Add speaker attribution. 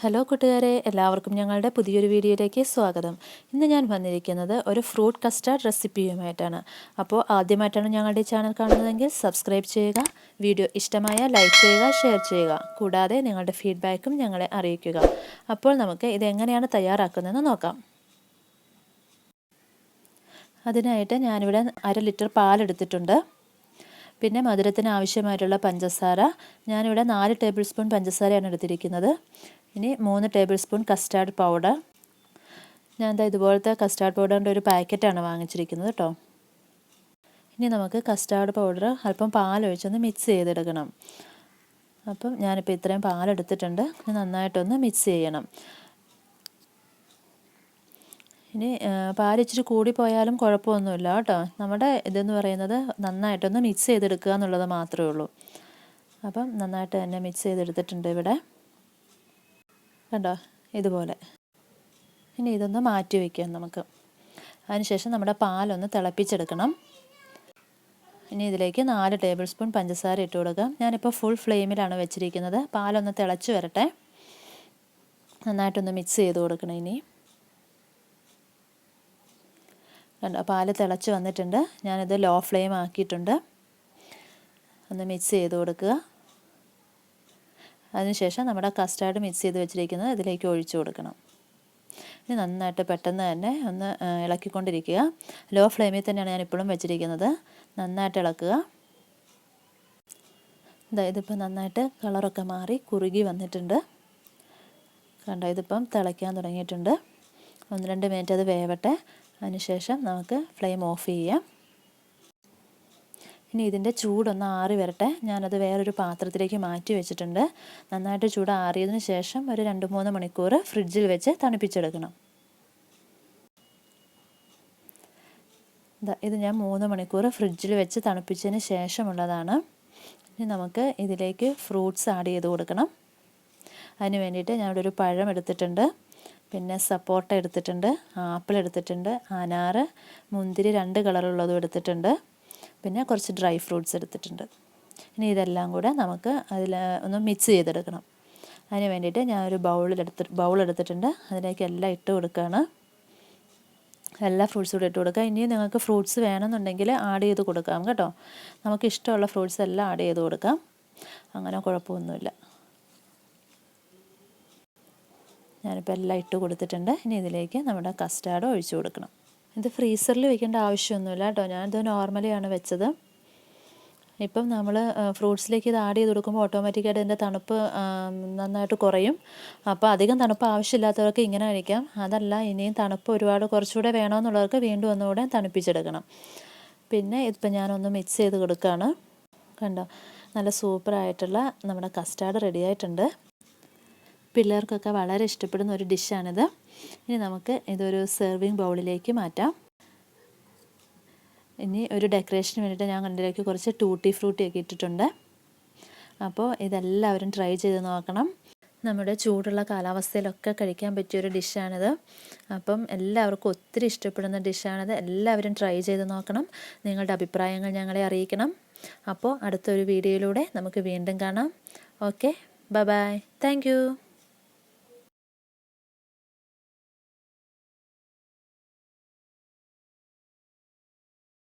Speaker 1: Hello കൂട്ടുകാരെ, എല്ലാവർക്കും ഞങ്ങളുടെ പുതിയൊരു വീഡിയോയിലേക്ക് സ്വാഗതം. ഇന്ന് ഞാൻ വന്നിരിക്കുന്നത് ഒരു ഫ്രൂട്ട് കസ്റ്റാർഡ് റെസിപ്പിയുമായിട്ടാണ്. അപ്പോൾ ആദ്യമായിട്ടാണ് ഞങ്ങളുടെ ചാനൽ കാണുന്നതെങ്കിൽ സബ്സ്ക്രൈബ് ചെയ്യുക, വീഡിയോ ഇഷ്ടമായ ലൈക്ക് ചെയ്യുക, ഷെയർ ചെയ്യുക, കൂടാതെ നിങ്ങളുടെ ഫീഡ്ബാക്കും ഞങ്ങളെ അറിയിക്കുക. അപ്പോൾ നമുക്ക് ഇതെങ്ങനെയാണ് തയ്യാറാക്കുന്നതെന്ന് നോക്കാം. അതിനായിട്ട് ഞാനിവിടെ 1/2 ലിറ്റർ പാലെടുത്തിട്ടുണ്ട്. പിന്നെ മധുരത്തിന് ആവശ്യമായിട്ടുള്ള പഞ്ചസാര ഞാനിവിടെ 4 ടേബിൾ സ്പൂൺ പഞ്ചസാരയാണ് എടുത്തിരിക്കുന്നത്. ഇനി 3 ടേബിൾ സ്പൂൺ കസ്റ്റാർഡ് പൗഡർ. ഞാൻ ഇതുപോലത്തെ കസ്റ്റാർഡ് പൗഡറിൻ്റെ ഒരു പാക്കറ്റാണ് വാങ്ങിച്ചിരിക്കുന്നത് കേട്ടോ. ഇനി നമുക്ക് കസ്റ്റാർഡ് പൗഡർ അല്പം പാലൊഴിച്ചൊന്ന് മിക്സ് ചെയ്തെടുക്കണം. അപ്പം ഞാനിപ്പോൾ ഇത്രയും പാലെടുത്തിട്ടുണ്ട്. നന്നായിട്ടൊന്ന് മിക്സ് ചെയ്യണം. ഇനി പാലിച്ചിരി കൂടിപ്പോയാലും കുഴപ്പമൊന്നുമില്ല കേട്ടോ. നമ്മുടെ ഇതെന്ന് പറയുന്നത് നന്നായിട്ടൊന്ന് മിക്സ് ചെയ്തെടുക്കുക എന്നുള്ളത് മാത്രമേ ഉള്ളൂ. അപ്പം നന്നായിട്ട് തന്നെ മിക്സ് ചെയ്തെടുത്തിട്ടുണ്ട് ഇവിടെ, കണ്ടോ, ഇതുപോലെ. ഇനി ഇതൊന്ന് മാറ്റി വയ്ക്കാം നമുക്ക്. അതിനുശേഷം നമ്മുടെ പാലൊന്ന് തിളപ്പിച്ചെടുക്കണം. ഇനി ഇതിലേക്ക് 4 ടേബിൾ സ്പൂൺ പഞ്ചസാര ഇട്ട് കൊടുക്കാം. ഞാനിപ്പോൾ ഫുൾ ഫ്ലെയിമിലാണ് വെച്ചിരിക്കുന്നത്. പാലൊന്ന് തിളച്ച് വരട്ടെ. നന്നായിട്ടൊന്ന് മിക്സ് ചെയ്ത് കൊടുക്കണം. ഇനി കണ്ടോ, പാല് തിളച്ച് വന്നിട്ടുണ്ട്. ഞാനിത് ലോ ഫ്ലെയിം ആക്കിയിട്ടുണ്ട്. ഒന്ന് മിക്സ് ചെയ്ത് കൊടുക്കുക. അതിനുശേഷം നമ്മുടെ കസ്റ്റാർഡ് മിക്സ് ചെയ്ത് വെച്ചിരിക്കുന്നത് ഇതിലേക്ക് ഒഴിച്ചു കൊടുക്കണം. ഇനി നന്നായിട്ട് പെട്ടെന്ന് തന്നെ ഒന്ന് ഇളക്കിക്കൊണ്ടിരിക്കുക. ലോ ഫ്ലെയിമിൽ തന്നെയാണ് ഞാൻ ഇപ്പോഴും വെച്ചിരിക്കുന്നത്. നന്നായിട്ട് ഇളക്കുക. ഇതിപ്പോൾ നന്നായിട്ട് കളറൊക്കെ മാറി കുറുകി വന്നിട്ടുണ്ട്. കണ്ടോ, ഇതിപ്പം തിളയ്ക്കാൻ തുടങ്ങിയിട്ടുണ്ട്. 1-2 മിനിറ്റ് അത് വേവട്ടെ. അതിനുശേഷം നമുക്ക് ഫ്ലെയിം ഓഫ് ചെയ്യാം. ഇനി ഇതിൻ്റെ ചൂടൊന്ന് ആറി വരട്ടെ. ഞാനത് വേറൊരു പാത്രത്തിലേക്ക് മാറ്റി വെച്ചിട്ടുണ്ട്. നന്നായിട്ട് ചൂട് ആറിയതിന് ശേഷം ഒരു 2-3 മണിക്കൂർ ഫ്രിഡ്ജിൽ വെച്ച് തണുപ്പിച്ചെടുക്കണം. ഇത് ഞാൻ 3 മണിക്കൂർ ഫ്രിഡ്ജിൽ വെച്ച് തണുപ്പിച്ചതിന് ശേഷമുള്ളതാണ്. ഇനി നമുക്ക് ഇതിലേക്ക് ഫ്രൂട്ട്സ് ആഡ് ചെയ്ത് കൊടുക്കണം. അതിന് വേണ്ടിയിട്ട് ഞാനിവിടെ ഒരു പഴം എടുത്തിട്ടുണ്ട്, പിന്നെ സപ്പോട്ട എടുത്തിട്ടുണ്ട്, ആപ്പിൾ എടുത്തിട്ടുണ്ട്, അനാറ്, മുന്തിരി 2 കളറുള്ളതും എടുത്തിട്ടുണ്ട്, പിന്നെ കുറച്ച് ഡ്രൈ ഫ്രൂട്ട്സ് എടുത്തിട്ടുണ്ട്. ഇനി ഇതെല്ലാം കൂടെ നമുക്ക് അതിൽ ഒന്ന് മിക്സ് ചെയ്തെടുക്കണം. അതിന് വേണ്ടിയിട്ട് ഞാനൊരു ബൗൾ എടുത്തിട്ടുണ്ട്. അതിലേക്ക് എല്ലാം ഇട്ട് കൊടുക്കുകയാണ്. എല്ലാ ഫ്രൂട്ട്സും കൂടെ ഇട്ട് കൊടുക്കുക. ഇനിയും നിങ്ങൾക്ക് ഫ്രൂട്ട്സ് വേണമെന്നുണ്ടെങ്കിൽ ആഡ് ചെയ്ത് കൊടുക്കാം കേട്ടോ. നമുക്ക് ഇഷ്ടമുള്ള ഫ്രൂട്ട്സ് എല്ലാം ആഡ് ചെയ്ത് കൊടുക്കാം. അങ്ങനെ കുഴപ്പമൊന്നുമില്ല. ഞാനിപ്പോൾ എല്ലാം ഇട്ട് കൊടുത്തിട്ടുണ്ട്. ഇനി ഇതിലേക്ക് നമ്മുടെ കസ്റ്റാർഡ് ഒഴിച്ചു കൊടുക്കണം. ഇത് ഫ്രീസറിൽ വെക്കേണ്ട ആവശ്യമൊന്നുമില്ല കേട്ടോ. ഞാനിത് നോർമലിയാണ് വെച്ചത്. ഇപ്പം നമ്മൾ ഫ്രൂട്ട്സിലേക്ക് ഇത് ആഡ് ചെയ്ത് കൊടുക്കുമ്പോൾ ഓട്ടോമാറ്റിക്കായിട്ട് ഇതിൻ്റെ തണുപ്പ് നന്നായിട്ട് കുറയും. അപ്പോൾ അധികം തണുപ്പ് ആവശ്യമില്ലാത്തവർക്ക് ഇങ്ങനെ കഴിക്കാം. അതല്ല, ഇനിയും തണുപ്പ് കുറച്ചുകൂടെ വേണമെന്നുള്ളവർക്ക് വീണ്ടും ഒന്നുകൂടെ തണുപ്പിച്ചെടുക്കണം. പിന്നെ ഇതിപ്പോൾ ഞാനൊന്ന് മിക്സ് ചെയ്ത് കൊടുക്കുകയാണ്. കണ്ടോ, നല്ല സൂപ്പറായിട്ടുള്ള നമ്മുടെ കസ്റ്റാർഡ് റെഡി ആയിട്ടുണ്ട്. പിള്ളേർക്കൊക്കെ വളരെ ഇഷ്ടപ്പെടുന്ന ഒരു ഡിഷാണിത്. ഇനി നമുക്ക് ഇതൊരു സെർവിങ് ബൗളിലേക്ക് മാറ്റാം. ഇനി ഒരു ഡെക്കറേഷന് വേണ്ടിയിട്ട് ഞാൻ ഇതിലേക്ക് കുറച്ച് ടൂട്ടി ഫ്രൂട്ടിയൊക്കെ ഇട്ടിട്ടുണ്ട്. അപ്പോൾ ഇതെല്ലാവരും ട്രൈ ചെയ്ത് നോക്കണം. നമ്മുടെ ചൂടുള്ള കാലാവസ്ഥയിലൊക്കെ കഴിക്കാൻ പറ്റിയൊരു ഡിഷാണിത്. അപ്പം എല്ലാവർക്കും ഒത്തിരി ഇഷ്ടപ്പെടുന്ന ഡിഷാണിത്. എല്ലാവരും ട്രൈ ചെയ്ത് നോക്കണം. നിങ്ങളുടെ അഭിപ്രായങ്ങൾ ഞങ്ങളെ അറിയിക്കണം. അപ്പോൾ അടുത്തൊരു വീഡിയോയിലൂടെ നമുക്ക് വീണ്ടും കാണാം. Okay, bye bye. Thank you.